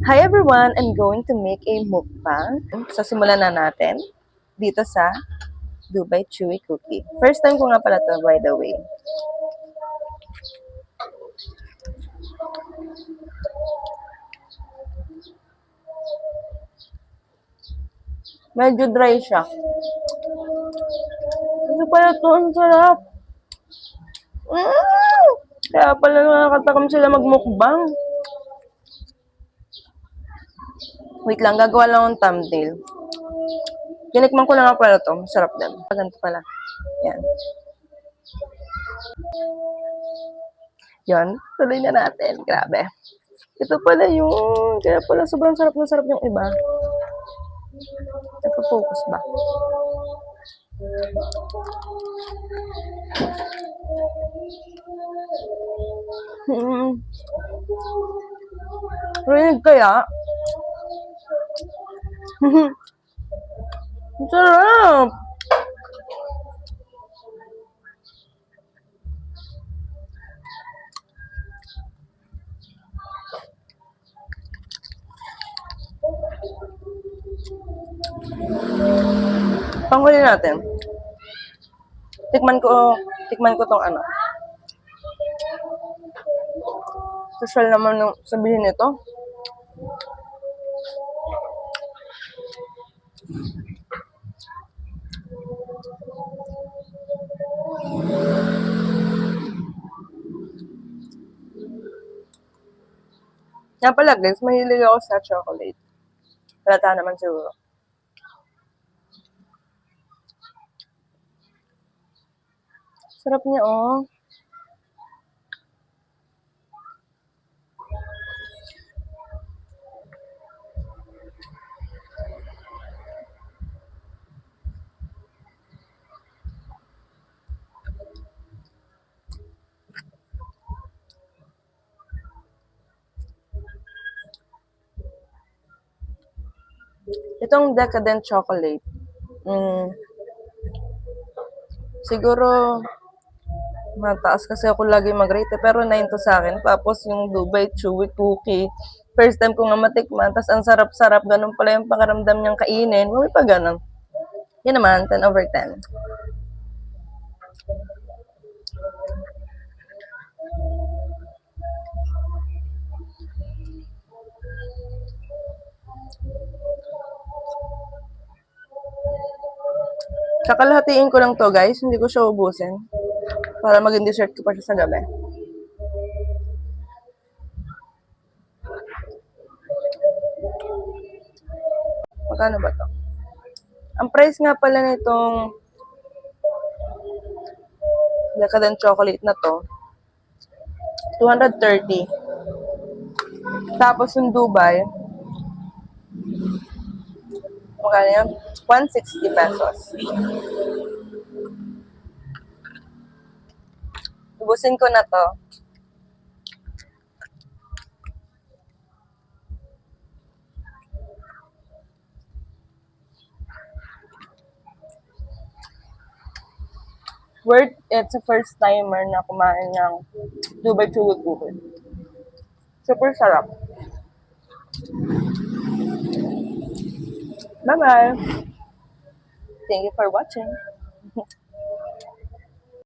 Hi everyone! I'm going to make a mukbang. So simulan na natin dito sa Dubai Chewy Cookie. First time ko nga pala to, by the way. Medyo dry siya. Kasi pala to, ang sarap. Mm! Kaya pala nakakatakam sila magmukbang. Wait lang, gagawa lang ng thumbnail. Tinikman ko na nga pala to. Masarap din. Ganito pala. Yan. Yan. Tuloy na natin. Grabe. Ito pala yun. Kaya pala sobrang sarap na sarap yung iba. Nagpo-focus ba? Rinig kaya? Ang sarap! Panghuli natin. Tikman ko tong ano. Social naman yung sabihin nito. Nga pala guys, mahilig ako sa chocolate. Halata naman siguro. Sarap niya oh. Itong decadent chocolate. Siguro mataas kasi ako lagi mag-rate pero 9 to sa akin. Tapos yung Dubai Chewy Cookie, first time ko nga matikman, tapos ang sarap-sarap, ganun pala yung pakiramdam niyang kainin. May pa ganun. Yan naman, 10 over 10. Kakalahatiin ko lang to guys, hindi ko siya ubusin. Para maging dessert ko pa siya sa gabi. Magkano ba to? Ang price nga pala nitong decadent chocolate na to, 230. Tapos yung Dubai, magkano yan? 160 pesos. Ubusin ko na to. Worth it sa first timer na kumain ng Dubai Chewy Cookie. Super sarap. Bye-bye! Thank you for watching.